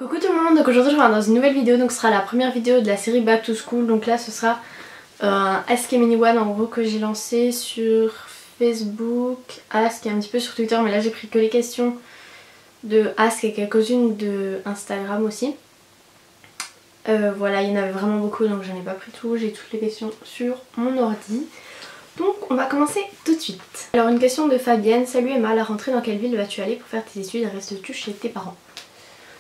Coucou tout le monde, donc aujourd'hui je reviens dans une nouvelle vidéo, donc ce sera la première vidéo de la série Back to School. Donc là ce sera un Ask Anyone en gros que j'ai lancé sur Facebook, Ask et un petit peu sur Twitter, mais là j'ai pris que les questions de Ask et quelques-unes de Instagram aussi. Voilà, il y en avait vraiment beaucoup donc j'en ai pas pris tout, j'ai toutes les questions sur mon ordi. Donc on va commencer tout de suite. Alors une question de Fabienne: salut Emma, à la rentrée dans quelle ville vas-tu aller pour faire tes études et restes-tu chez tes parents?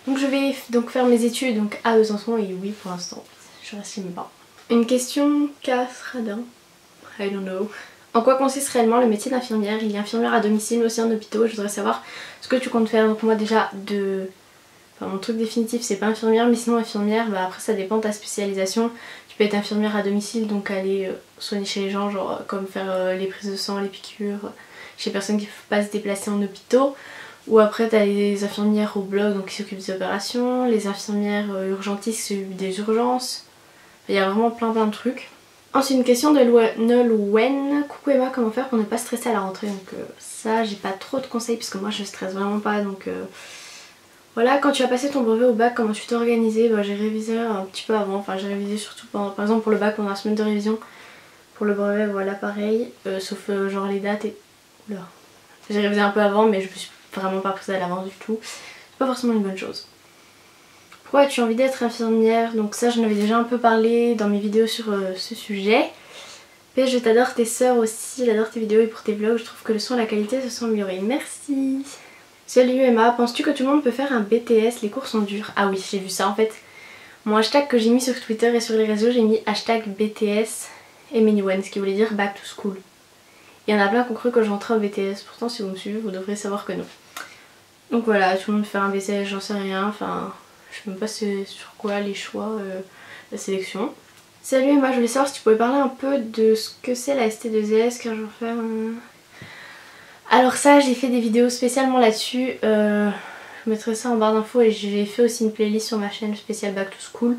Donc je vais donc faire mes études donc à Besançon et oui pour l'instant je reste chez mes parents. Une question Casradin, I don't know. En quoi consiste réellement le métier d'infirmière? Il y a infirmière à domicile mais aussi en hôpital. Je voudrais savoir ce que tu comptes faire. Donc moi déjà mon truc définitif c'est pas infirmière, mais sinon infirmière après ça dépend de ta spécialisation. Tu peux être infirmière à domicile, donc aller soigner chez les gens, genre comme faire les prises de sang, les piqûres chez les personnes qui ne peuvent pas se déplacer en hôpital. Ou après t'as les infirmières au bloc donc qui s'occupent des opérations, les infirmières urgentistes qui s'occupent des urgences. Il y a vraiment plein de trucs. Ensuite une question de Nolwenn: coucou Emma, comment faire pour ne pas stresser à la rentrée? Donc ça j'ai pas trop de conseils parce que moi je stresse vraiment pas, donc voilà. Quand tu as passé ton brevet au bac, comment tu t'es organisée? J'ai révisé un petit peu avant, enfin j'ai révisé surtout par exemple pour le bac pendant la semaine de révision. Pour le brevet voilà pareil, sauf genre les dates et... Oula. J'ai révisé un peu avant mais je me suis vraiment pas prise à l'avance du tout. C'est pas forcément une bonne chose. Pourquoi as-tu envie d'être infirmière? Donc ça j'en avais déjà un peu parlé dans mes vidéos sur ce sujet. PS, je t'adore, tes sœurs aussi, j'adore tes vidéos et pour tes vlogs, je trouve que le son et la qualité se sont améliorés. Merci. Salut Emma, penses-tu que tout le monde peut faire un BTS? Les cours sont durs. Ah oui, j'ai vu ça en fait. Mon hashtag que j'ai mis sur Twitter et sur les réseaux, j'ai mis hashtag BTS Anyone, ce qui voulait dire Back to School. Il y en a plein qui ont cru que j'entrais en BTS, pourtant si vous me suivez vous devrez savoir que non. Donc voilà, tout le monde fait un BTS, j'en sais rien, enfin je sais même pas sur quoi les choix, la sélection. Salut Emma, je voulais savoir si tu pouvais parler un peu de ce que c'est la ST2S car je vais faire... Alors ça j'ai fait des vidéos spécialement là-dessus, je mettrai ça en barre d'infos et j'ai fait aussi une playlist sur ma chaîne spéciale Back to School.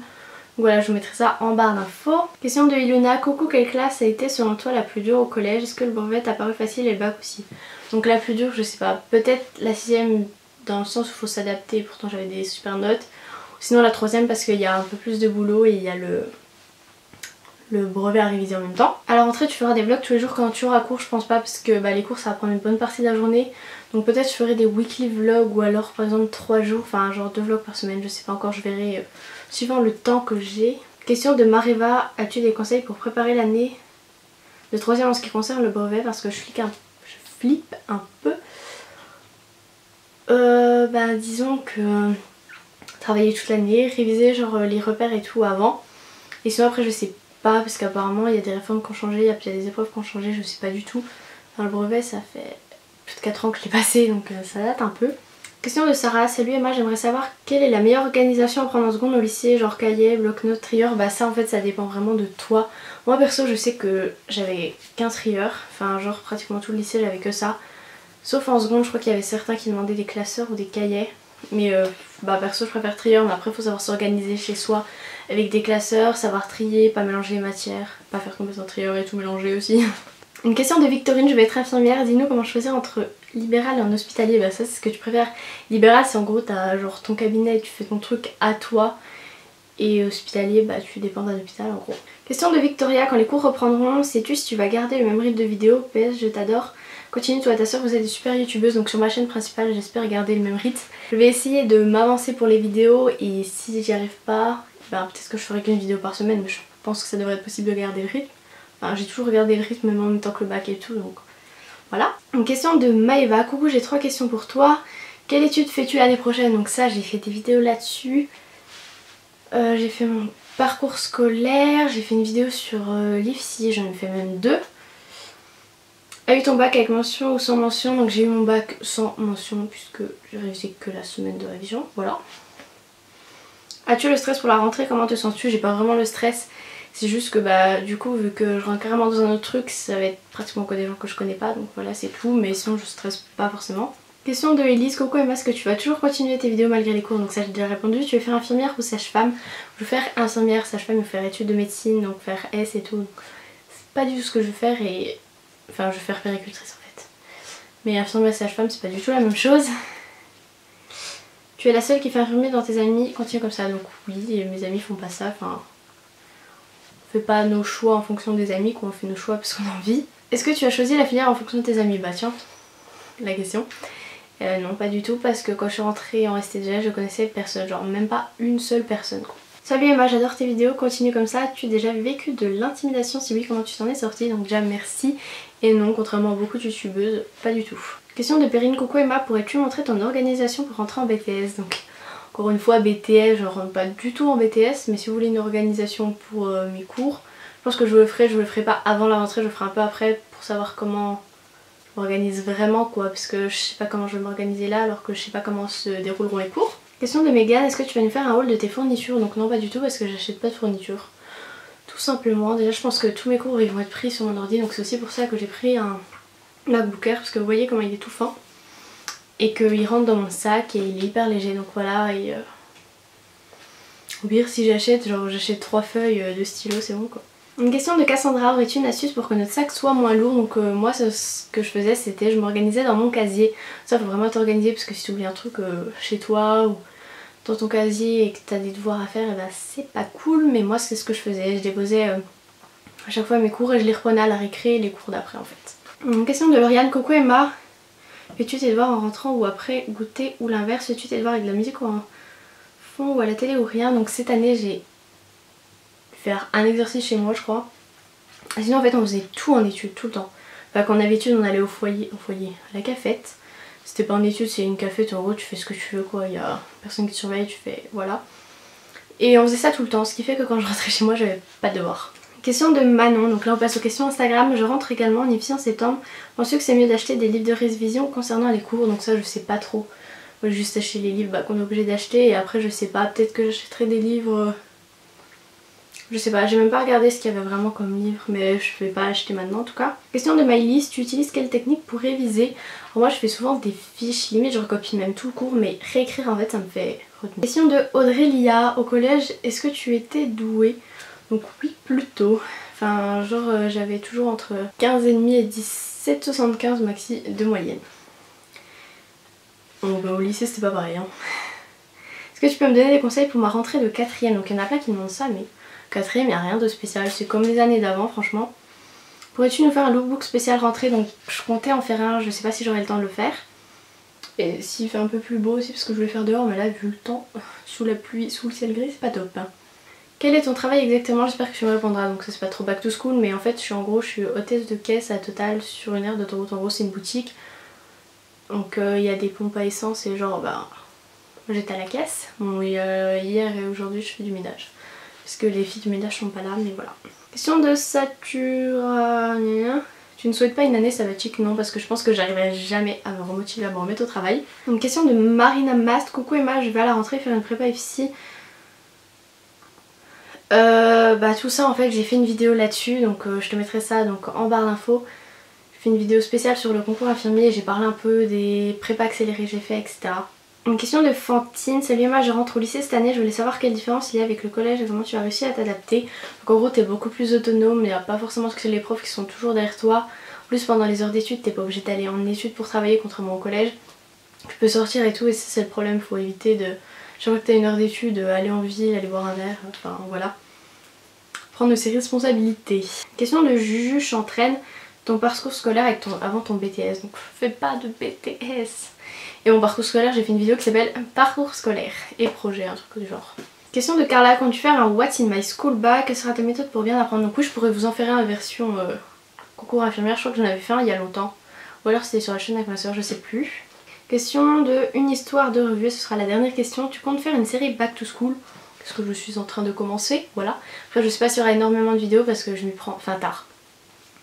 Donc voilà, je vous mettrai ça en barre d'infos. Question de Iluna: coucou, quelle classe a été selon toi la plus dure au collège? Est-ce que le brevet t'a paru facile et le bac aussi? Donc la plus dure je sais pas, peut-être la 6ème dans le sens où il faut s'adapter, pourtant j'avais des super notes. Sinon la 3ème parce qu'il y a un peu plus de boulot et il y a le brevet à réviser en même temps. À la rentrée tu feras des vlogs tous les jours quand tu auras cours? Je pense pas parce que les cours ça va prendre une bonne partie de la journée. Donc peut-être je ferai des weekly vlogs ou alors par exemple 3 jours, enfin genre 2 vlogs par semaine, je sais pas encore, je verrai suivant le temps que j'ai. Question de Mareva: as-tu des conseils pour préparer l'année de 3ème en ce qui concerne le brevet? Parce que je flippe un peu. Disons que travailler toute l'année, réviser genre les repères et tout avant. Et sinon après je sais pas parce qu'apparemment il y a des réformes qui ont changé, il y a des épreuves qui ont changé, je sais pas du tout. Enfin, le brevet ça fait plus de 4 ans que je l'ai passé donc ça date un peu. Question de Sarah: salut Emma, j'aimerais savoir quelle est la meilleure organisation à prendre en seconde au lycée, genre cahier, bloc-notes, trieur. Ça en fait ça dépend vraiment de toi. Moi perso je sais que j'avais qu'un trieur, enfin genre pratiquement tout le lycée j'avais que ça. Sauf en seconde je crois qu'il y avait certains qui demandaient des classeurs ou des cahiers. Mais perso je préfère trieur, mais après il faut savoir s'organiser chez soi avec des classeurs, savoir trier, pas mélanger les matières, pas faire tomber son trieur et tout mélanger aussi. Une question de Victorine: je vais être infirmière, dis-nous comment choisir entre libéral et en hospitalier. Ça c'est ce que tu préfères. Libéral c'est en gros t'as genre ton cabinet, tu fais ton truc à toi. Et hospitalier tu dépends d'un hôpital en gros. Question de Victoria: quand les cours reprendront, sais-tu si tu vas garder le même rythme de vidéo? PS, je t'adore. Continue, toi et ta soeur vous êtes des super youtubeuses, donc sur ma chaîne principale j'espère garder le même rythme. Je vais essayer de m'avancer pour les vidéos et si j'y arrive pas, peut-être que je ferai qu'une vidéo par semaine, mais je pense que ça devrait être possible de garder le rythme. Enfin, j'ai toujours regardé le rythme même en même temps que le bac et tout, donc voilà. Une question de Maëva: coucou, j'ai 3 questions pour toi. Quelle étude fais-tu l'année prochaine? Donc ça j'ai fait des vidéos là-dessus. J'ai fait mon parcours scolaire, j'ai fait une vidéo sur l'IFSI, j'en ai fait même 2. As eu ton bac avec mention ou sans mention? Donc j'ai eu mon bac sans mention puisque j'ai révisé que la semaine de révision, voilà. As-tu le stress pour la rentrée? Comment te sens-tu? J'ai pas vraiment le stress, c'est juste que du coup vu que je rentre carrément dans un autre truc, ça va être pratiquement que des gens que je connais pas, donc voilà c'est tout, mais sinon je stresse pas forcément. Question de Elise: coucou Emma, est-ce que tu vas toujours continuer tes vidéos malgré les cours? Donc ça j'ai déjà répondu. Tu veux faire infirmière ou sage-femme? Je veux faire infirmière, sage-femme, je veux faire études de médecine, donc faire S et tout. C'est pas du tout ce que je veux faire et... Enfin je veux faire péricultrice en fait. Mais infirmière et sage-femme c'est pas du tout la même chose. Tu es la seule qui fait infirmier dans tes amis, continue comme ça. Donc oui, et mes amis font pas ça, enfin... On fait pas nos choix en fonction des amis, qu'on fait nos choix parce qu'on a envie. Est-ce que tu as choisi la filière en fonction de tes amis? Bah tiens, la question. Non, pas du tout, parce que quand je suis rentrée en STG, je connaissais personne, genre même pas une seule personne quoi. Salut Emma, j'adore tes vidéos, continue comme ça. Tu as déjà vécu de l'intimidation? Si oui, comment tu t'en es sortie? Donc déjà merci. Et non, contrairement à beaucoup de youtubeuses, pas du tout. Question de Perrine, coucou Emma, pourrais-tu montrer ton organisation pour rentrer en BTS? Donc encore une fois, BTS, je rentre pas du tout en BTS, mais si vous voulez une organisation pour mes cours, je pense que je le ferai pas avant la rentrée, je le ferai un peu après pour savoir comment je m'organise vraiment quoi, parce que je sais pas comment je vais m'organiser là alors que je sais pas comment se dérouleront les cours. Question de Megan, est-ce que tu vas nous faire un haul de tes fournitures? Donc non, pas du tout, parce que j'achète pas de fournitures. Tout simplement, déjà je pense que tous mes cours ils vont être pris sur mon ordi, donc c'est aussi pour ça que j'ai pris un MacBook Air, parce que vous voyez comment il est tout fin. Et qu'il rentre dans mon sac et il est hyper léger, donc voilà. Et au pire si j'achète, genre j'achète 3 feuilles de stylo, c'est bon quoi. Une question de Cassandra, aurais-tu une astuce pour que notre sac soit moins lourd? Donc moi ce que je faisais c'était je m'organisais dans mon casier. Ça faut vraiment t'organiser parce que si tu oublies un truc chez toi ou dans ton casier et que tu as des devoirs à faire, et bah c'est pas cool. Mais moi c'est ce que je faisais, je déposais à chaque fois mes cours et je les reprenais à la récré les cours d'après en fait. Une question de Lauriane, coucou Emma. Fais-tu tes devoirs en rentrant ou après goûter ou l'inverse? Fais-tu tes devoirs avec de la musique ou en fond ou à la télé ou rien? Donc cette année j'ai faire un exercice chez moi je crois. Sinon en fait on faisait tout en études tout le temps. Enfin quand on avait études on allait au foyer, à la cafette. C'était pas en études, c'est une cafette en gros tu fais ce que tu veux quoi, il y a personne qui te surveille, tu fais voilà. Et on faisait ça tout le temps, ce qui fait que quand je rentrais chez moi j'avais pas de devoirs. Question de Manon, donc là on passe aux questions Instagram. Je rentre également en IFSI en septembre. Penses-tu que c'est mieux d'acheter des livres de révision concernant les cours? Donc ça je sais pas trop. Moi j'ai juste acheté les livres qu'on est obligé d'acheter et après je sais pas, peut-être que j'achèterai des livres... Je sais pas, j'ai même pas regardé ce qu'il y avait vraiment comme livre, mais je vais pas acheter maintenant en tout cas. Question de Maïlis, tu utilises quelle technique pour réviser? Alors moi je fais souvent des fiches, limite je recopie même tout le cours, mais réécrire en fait ça me fait retenir. Question de Audrey Lia, au collège est-ce que tu étais douée? Donc oui plutôt, enfin genre j'avais toujours entre 15,5 et 17,75 maxi de moyenne. Bon bah au lycée c'était pas pareil hein. Est-ce que tu peux me donner des conseils pour ma rentrée de 4ème? Donc il y en a plein qui me demandent ça mais... 4ème, il n'y a rien de spécial, c'est comme les années d'avant franchement. Pourrais-tu nous faire un lookbook spécial rentrée? Donc je comptais en faire un, je sais pas si j'aurai le temps de le faire. Et s'il fait un peu plus beau aussi parce que je voulais faire dehors, mais là vu le temps, sous la pluie, sous le ciel gris, c'est pas top. Hein. Quel est ton travail exactement? J'espère que tu me répondras, donc ça c'est pas trop back to school, mais en fait je suis hôtesse de caisse à Total sur une aire d'autoroute, en gros c'est une boutique. Donc il y a des pompes à essence et genre bah j'étais à la caisse. Bon hier et aujourd'hui je fais du ménage. Parce que les filles du ménage sont pas là, mais voilà. Question de Saturnia. Tu ne souhaites pas une année sabbatique? Non, parce que je pense que j'arriverai jamais à me remotiver à me remettre au travail. Donc question de Marina Mast. Coucou Emma, je vais à la rentrée faire une prépa FCI. Bah tout ça en fait, j'ai fait une vidéo là-dessus, donc je te mettrai ça donc en barre d'infos. J'ai fait une vidéo spéciale sur le concours infirmier, j'ai parlé un peu des prépas accélérées que j'ai fait, etc. Une question de Fantine, salut Emma, je rentre au lycée cette année, je voulais savoir quelle différence il y a avec le collège et comment tu as réussi à t'adapter. Donc en gros t'es beaucoup plus autonome, il n'y a pas forcément que les profs qui sont toujours derrière toi. En plus pendant les heures d'études t'es pas obligé d'aller en études pour travailler contrairement au collège. Tu peux sortir et tout et c'est le problème, faut éviter de, chaque fois que t'as une heure d'études, aller en ville, aller boire un verre, enfin voilà. Prendre de ses responsabilités. Question de Juju, j'entraîne ton parcours scolaire avec avant ton BTS, donc fais pas de BTS. Et mon parcours scolaire, j'ai fait une vidéo qui s'appelle Parcours scolaire et projet, un truc du genre. Question de Carla, quand tu fais un What's in my school bag, quelle sera ta méthode pour bien apprendre? Donc oui, je pourrais vous en faire une version concours infirmière, je crois que j'en avais fait un il y a longtemps. Ou alors c'était sur la chaîne avec ma soeur, je sais plus. Question de une histoire de revue, ce sera la dernière question. Tu comptes faire une série back to school? Parce que je suis en train de commencer, voilà. Après je sais pas s'il y aura énormément de vidéos parce que je m'y prends, enfin tard.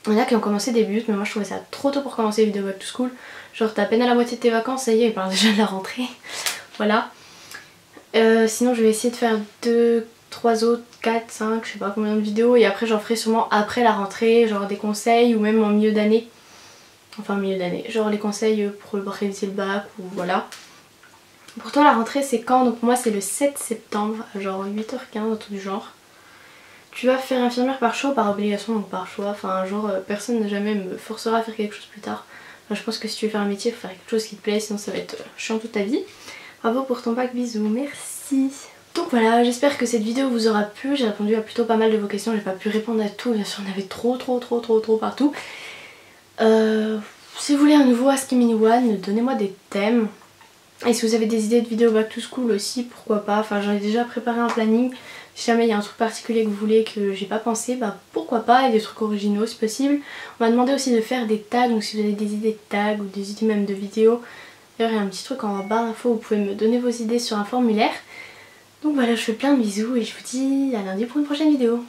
Il y en a qui ont commencé début, mais moi je trouvais ça trop tôt pour commencer les vidéos back to school. Genre t'as à peine à la moitié de tes vacances, ça y est, il parle déjà de la rentrée. Voilà. Sinon je vais essayer de faire 2, 3 autres, 4, 5, je sais pas combien de vidéos. Et après j'en ferai sûrement après la rentrée, genre des conseils ou même en milieu d'année. Enfin milieu d'année, genre les conseils pour réviser le bac ou voilà. Pour toi la rentrée c'est quand? Donc moi c'est le 7 septembre, genre 8h15, un truc du genre. Tu vas faire infirmière par choix ou par obligation? Donc par choix, enfin genre personne ne jamais me forcera à faire quelque chose plus tard. Enfin, je pense que si tu veux faire un métier, il faut faire quelque chose qui te plaît, sinon ça va être chiant toute ta vie. Bravo pour ton pack, bisous, merci. Donc voilà, j'espère que cette vidéo vous aura plu. J'ai répondu à plutôt pas mal de vos questions, j'ai pas pu répondre à tout, bien sûr, on avait trop partout. Si vous voulez un nouveau Ask Emily One, donnez-moi des thèmes. Et si vous avez des idées de vidéos back to school aussi, pourquoi pas. Enfin, j'en ai déjà préparé un planning. Si jamais il y a un truc particulier que vous voulez que j'ai pas pensé, bah pourquoi pas, et des trucs originaux si possible. On m'a demandé aussi de faire des tags, donc si vous avez des idées de tags ou des idées même de vidéos, d'ailleurs il y a un petit truc en barre d'infos, vous pouvez me donner vos idées sur un formulaire. Donc voilà, je fais plein de bisous et je vous dis à lundi pour une prochaine vidéo.